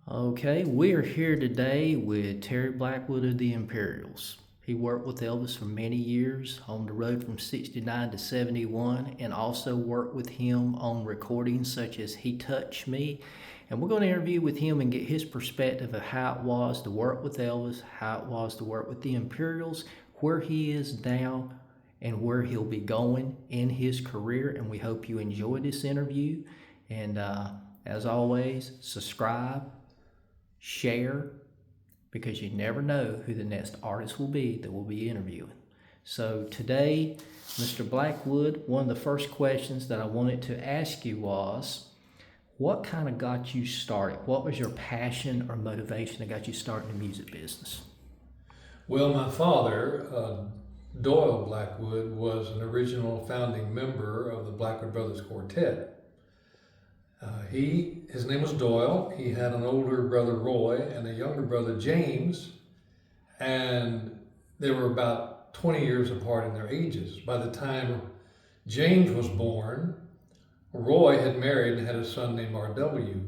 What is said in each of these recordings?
Okay, we are here today with Terry Blackwood of the Imperials. He worked with Elvis for many years on the road from 69 to 71 and also worked with him on recordings such as He Touched Me. And we're going to interview with him and get his perspective of how it was to work with Elvis, how it was to work with the Imperials, where he is now, and where he'll be going in his career. And we hope you enjoy this interview. And as always, subscribe, share, because you never know who the next artist will be that we'll be interviewing. So today, Mr. Blackwood, one of the first questions that I wanted to ask you was, what kind of got you started? What was your passion or motivation that got you started in the music business? Well, my father, Doyle Blackwood, was an original founding member of the Blackwood Brothers Quartet. His name was Doyle. He had an older brother, Roy, and a younger brother, James, and they were about 20 years apart in their ages. By the time James was born, Roy had married and had a son named R.W.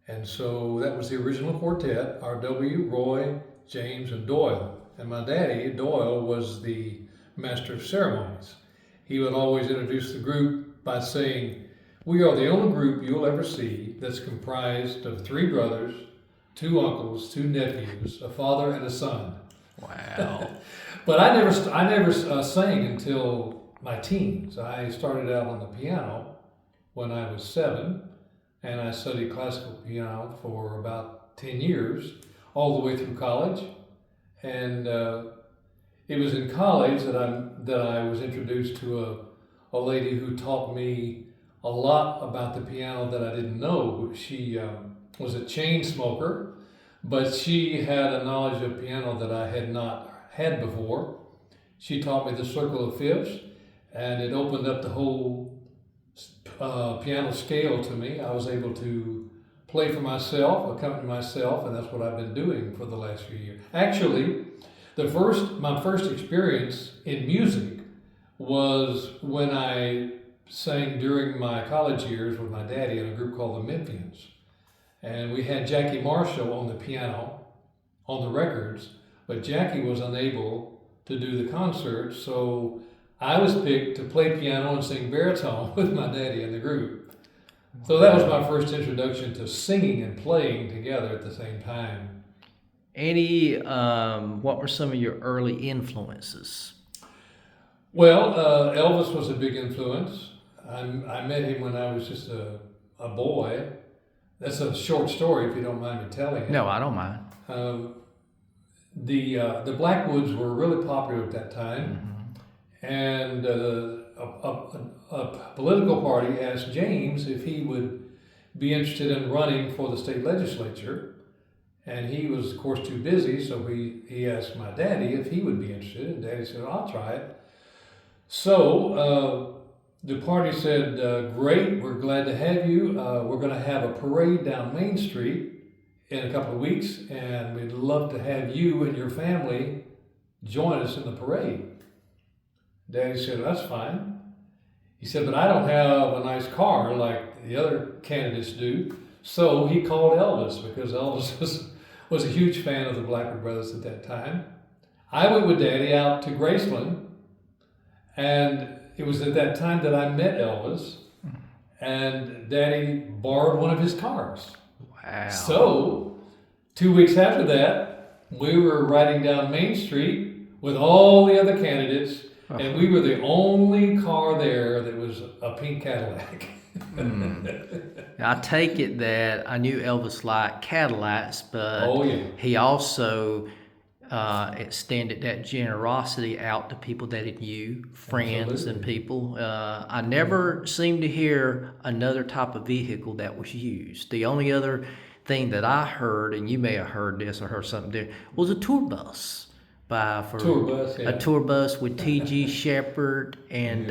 And so that was the original quartet, R.W., Roy, James, and Doyle. And my daddy, Doyle, was the master of ceremonies. He would always introduce the group by saying, "We are the only group you'll ever see that's comprised of 3 brothers, 2 uncles, 2 nephews, a father, and a son." Wow. But I never sang until my teens. I started out on the piano when I was 7, and I studied classical piano for about 10 years, all the way through college. And it was in college that I was introduced to a lady who taught me a lot about the piano that I didn't know. She was a chain smoker, but she had a knowledge of piano that I had not had before. She taught me the circle of fifths, and it opened up the whole piano scale to me. I was able to play for myself, accompany myself, and that's what I've been doing for the last few years. Actually, my first experience in music was when I sang during my college years with my daddy in a group called the Memphians. And we had Jackie Marshall on the piano, on the records, but Jackie was unable to do the concert, so I was picked to play piano and sing baritone with my daddy in the group. So that was my first introduction to singing and playing together at the same time. What were some of your early influences? Well, Elvis was a big influence. I met him when I was just a boy. That's a short story, if you don't mind me telling it. No, I don't mind. The Blackwoods were really popular at that time, and a political party asked James if he would be interested in running for the state legislature, and he was, of course, too busy, so he asked my daddy if he would be interested, and Daddy said, "I'll try it." So the party said, "Great, we're glad to have you. We're going to have a parade down Main Street in a couple of weeks, and we'd love to have you and your family join us in the parade." Daddy said, "That's fine." He said, "But I don't have a nice car like the other candidates do." So he called Elvis, because Elvis was a huge fan of the Blackwood Brothers at that time. I went with Daddy out to Graceland, and it was at that time that I met Elvis, and Daddy borrowed one of his cars. Wow. So 2 weeks after that, we were riding down Main Street with all the other candidates, and we were the only car there that was a pink Cadillac. I take it that I knew Elvis liked Cadillacs, but Oh, yeah. he also extended that generosity out to people that he knew, friends Absolutely. and people. I never seemed to hear another type of vehicle that was used. The only other thing that I heard, and you may have heard this or heard something there, was a tour bus. Tour bus, yeah. A tour bus with T.G. Shepard and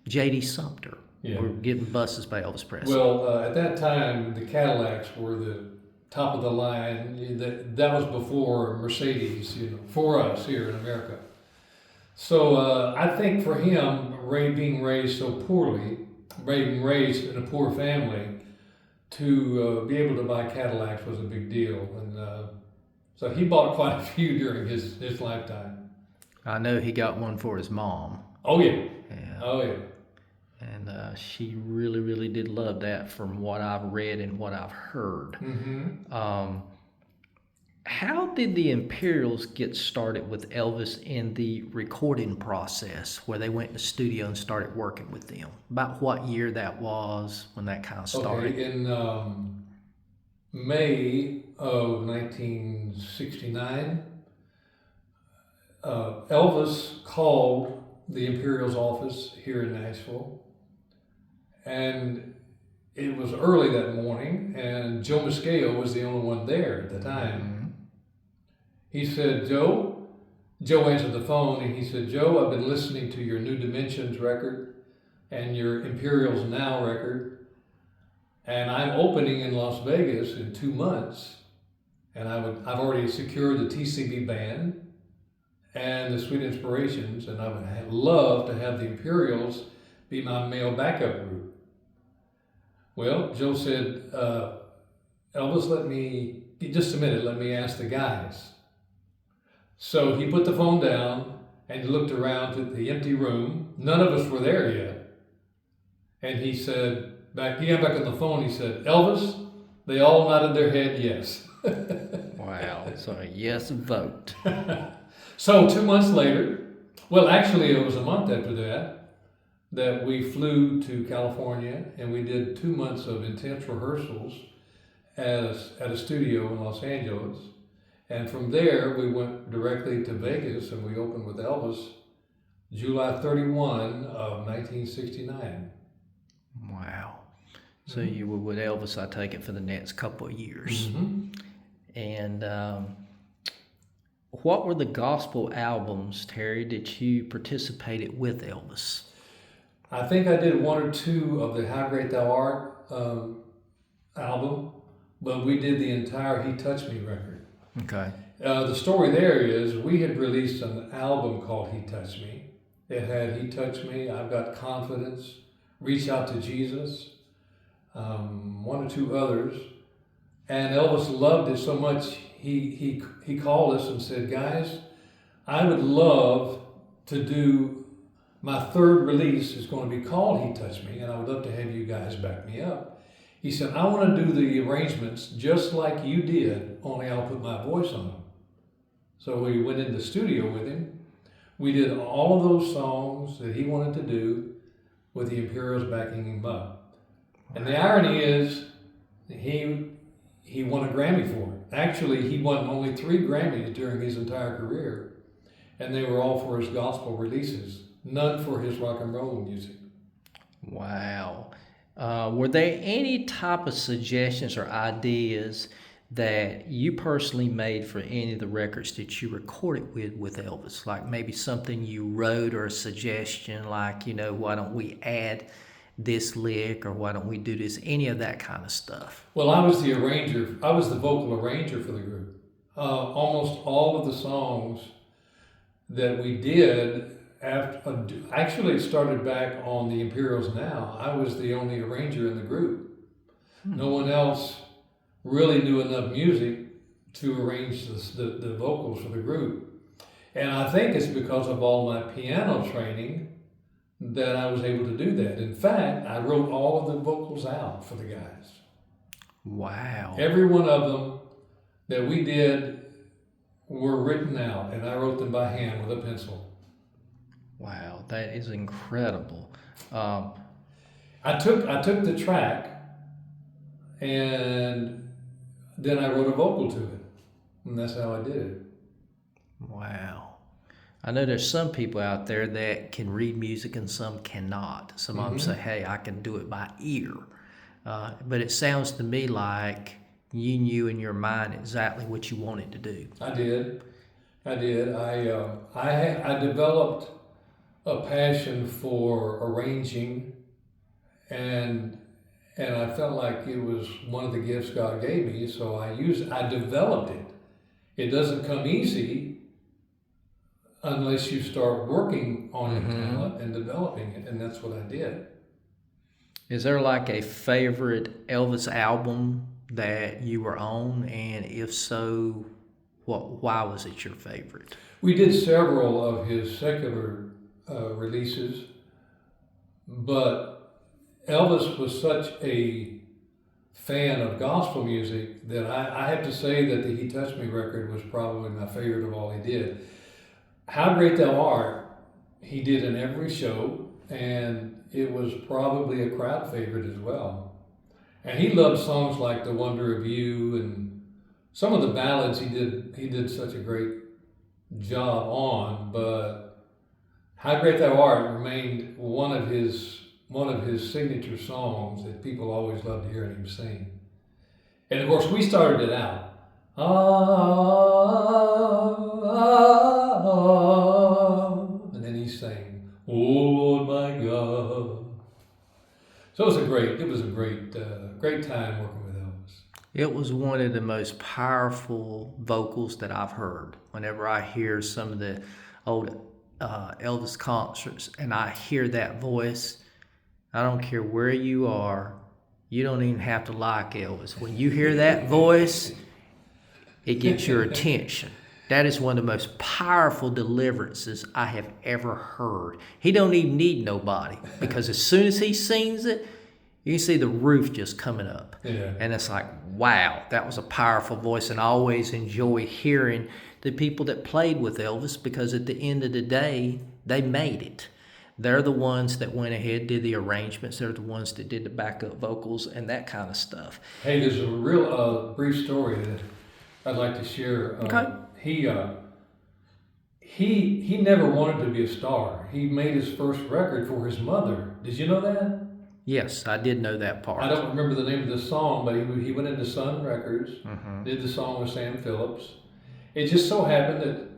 J.D. Sumter. Yeah. Were getting buses by Elvis Presley. Well, at that time, the Cadillacs were the top of the line. That was before Mercedes, for us here in America. So I think for him, being raised so poorly, being raised in a poor family, to be able to buy Cadillacs was a big deal, and so he bought quite a few during his lifetime. I know he got one for his mom. Oh yeah. Yeah. Oh yeah. And she really, really did love that from what I've read and what I've heard. Mm-hmm. How did the Imperials get started with Elvis in the recording process where they went in the studio and started working with them? About what year that was when that kind of started? Okay, in May of 1969, Elvis called the Imperials office here in Nashville, and it was early that morning, and Joe Muscayo was the only one there at the time. Mm-hmm. He said, Joe answered the phone, and he said, Joe, I've been listening to your New Dimensions record and your Imperials Now record, and I'm opening in Las Vegas in 2 months, and I've already secured the TCB band and the Sweet Inspirations, and I would love to have the Imperials be my male backup group. Well, Joe said, Elvis, just a minute, let me ask the guys. So he put the phone down and he looked around at the empty room. None of us were there yet. And he said, he got back on the phone, he said, Elvis, they all nodded their head yes. Wow, so a yes vote. So 2 months later, well, actually it was a month after that we flew to California, and we did 2 months of intense rehearsals at a studio in Los Angeles. And from there, we went directly to Vegas, and we opened with Elvis July 31 of 1969. Wow. So you were with Elvis, I take it, for the next couple of years. Mm-hmm. And what were the gospel albums, Terry, that you participated with Elvis? I think I did 1 or 2 of the How Great Thou Art album, but we did the entire He Touched Me record. Okay. The story there is we had released an album called He Touched Me. It had He Touched Me, I've Got Confidence, Reach Out to Jesus, 1 or 2 others. And Elvis loved it so much, he called us and said, guys, I would love to do, my 3rd release is going to be called He Touched Me, and I would love to have you guys back me up. He said, I want to do the arrangements just like you did, only I'll put my voice on them. So we went in the studio with him. We did all of those songs that he wanted to do with the Imperials backing him up. And the irony is, he won a Grammy for it. Actually, he won only 3 Grammys during his entire career, and they were all for his gospel releases, none for his rock and roll music. Wow. Were there any type of suggestions or ideas that you personally made for any of the records that you recorded with Elvis? Like maybe something you wrote or a suggestion like, why don't we add this lick or why don't we do this? Any of that kind of stuff? Well, I was the arranger. I was the vocal arranger for the group. Almost all of the songs that we did, actually it started back on the Imperials Now. I was the only arranger in the group. No one else really knew enough music to arrange the vocals for the group. And I think it's because of all my piano training that I was able to do that. In fact, I wrote all of the vocals out for the guys. Wow. Every one of them that we did were written out, and I wrote them by hand with a pencil. Wow, that is incredible. I took the track, and then I wrote a vocal to it, and that's how I did it. Wow. I know there's some people out there that can read music and some cannot. Some of them say, hey, I can do it by ear. But it sounds to me like you knew in your mind exactly what you wanted to do. I did. I developed a passion for arranging, and I felt like it was one of the gifts God gave me, so I developed it. It doesn't come easy unless you start working on your talent and developing it, and that's what I did. Is there like a favorite Elvis album that you were on? And if so, why was it your favorite? We did several of his secular releases, but Elvis was such a fan of gospel music that I have to say that the He Touched Me record was probably my favorite of all he did. How Great Thou Art, he did in every show, and it was probably a crowd favorite as well. And he loved songs like The Wonder of You and some of the ballads he did such a great job on, but How Great Thou Art remained one of his signature songs that people always loved hearing him sing. And of course, we started it out. And then he sang, "Oh Lord my God." So it was a great time working with Elvis. It was one of the most powerful vocals that I've heard. Whenever I hear some of the old Elvis concerts and I hear that voice, I don't care where you are, you don't even have to like Elvis. When you hear that voice, it gets your attention. That is one of the most powerful deliverances I have ever heard. He don't even need nobody, because as soon as he sings it, you can see the roof just coming up. Yeah. And it's like, wow, that was a powerful voice. And I always enjoy hearing the people that played with Elvis, because at the end of the day, they made it. They're the ones that went ahead, did the arrangements. They're the ones that did the backup vocals and that kind of stuff. Hey, there's a real brief story that I'd like to share. Okay. He never wanted to be a star. He made his first record for his mother. Did you know that? Yes, I did know that part. I don't remember the name of the song, but he went into Sun Records, did the song with Sam Phillips. It just so happened that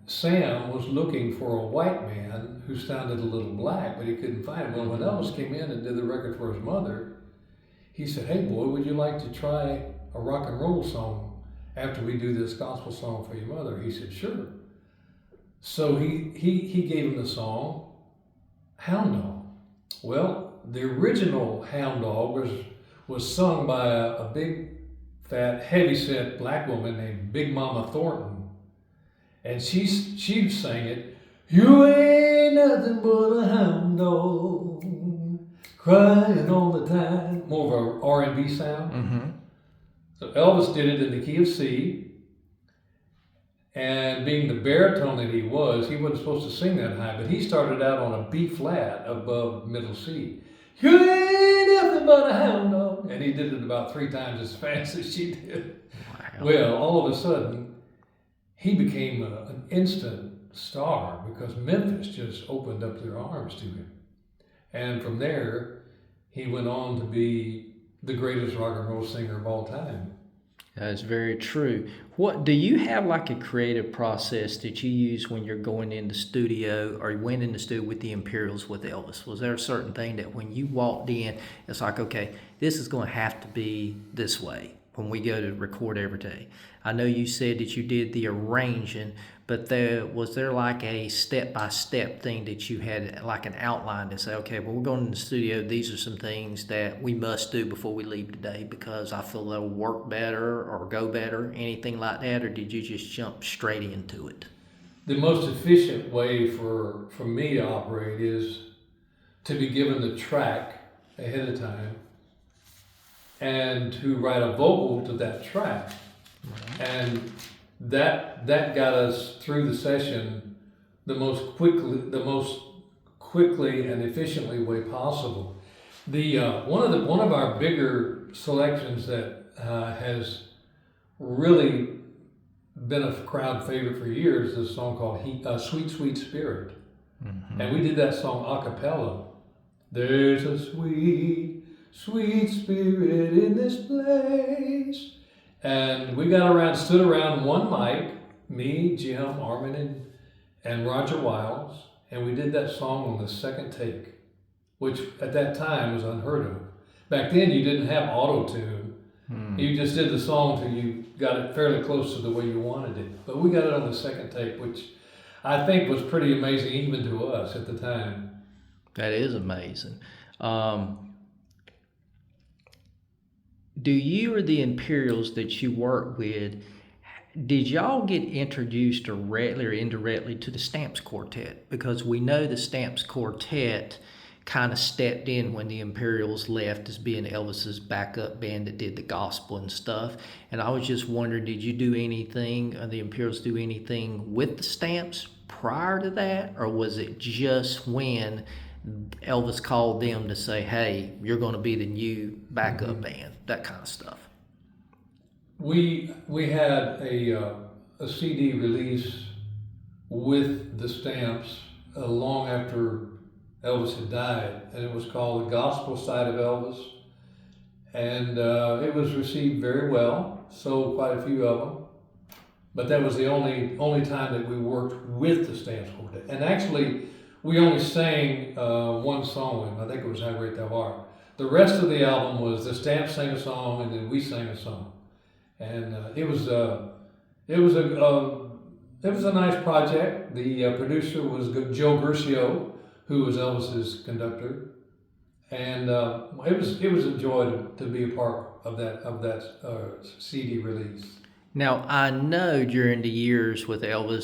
Sam was looking for a white man who sounded a little black, but he couldn't find him. Well, when Elvis came in and did the record for his mother, he said, "Hey boy, would you like to try a rock and roll song after we do this gospel song for your mother?" He said, "Sure." So he gave him the song, Hound Dog. Well, the original Hound Dog was sung by a big, fat, heavyset black woman named Big Mama Thornton. And she sang it, "You ain't nothing but a hound dog, crying all the time." More of a R&B sound. Mm-hmm. So Elvis did it in the key of C. And being the baritone that he wasn't supposed to sing that high, but he started out on a B flat above middle C. "You ain't nothing but a hound dog." And he did it about 3 times as fast as she did. Wow. Well, all of a sudden, he became an instant star because Memphis just opened up their arms to him. And from there, he went on to be the greatest rock and roll singer of all time. That's very true. What do you have, like a creative process that you use when you're going in the studio, or you went in the studio with the Imperials with Elvis? Was there a certain thing that when you walked in, it's like, okay, this is going to have to be this way when we go to record every day? I know you said that you did the arranging, but was there like a step-by-step thing that you had, like an outline to say, okay, well, we're going in the studio, these are some things that we must do before we leave today because I feel they'll work better or go better, anything like that? Or did you just jump straight into it? The most efficient way for me to operate is to be given the track ahead of time and to write a vocal to that track. And that got us through the session the most quickly and efficiently way possible. One of our bigger selections that has really been a crowd favorite for years is a song called "Sweet Sweet Spirit," and we did that song a cappella. "There's a sweet, sweet spirit in this place." And we stood around one mic, me, Jim, Armin, and Roger Wiles, and we did that song on the second take, which at that time was unheard of. Back then, you didn't have auto-tune. You just did the song till you got it fairly close to the way you wanted it. But we got it on the second take, which I think was pretty amazing even to us at the time. That is amazing. Do you or the Imperials that you work with, did y'all get introduced directly or indirectly to the Stamps Quartet? Because we know the Stamps Quartet kind of stepped in when the Imperials left as being Elvis's backup band that did the gospel and stuff. And I was just wondering, did you do anything, the Imperials do anything with the Stamps prior to that? Or was it just when Elvis called them to say, hey, you're going to be the new backup band, that kind of stuff? We had a CD release with the Stamps long after Elvis had died, and it was called The Gospel Side of Elvis, and it was received very well. Sold quite a few of them, but that was the only time that we worked with the Stamps Quartet. And actually, we only sang one song with them. I think it was How Great Thou Art. The rest of the album was the Stamps sang a song, and then we sang a song, and it was a nice project. The producer was Joe Gershio, who was Elvis's conductor, and it was a joy to be a part of that CD release. Now, I know during the years with Elvis,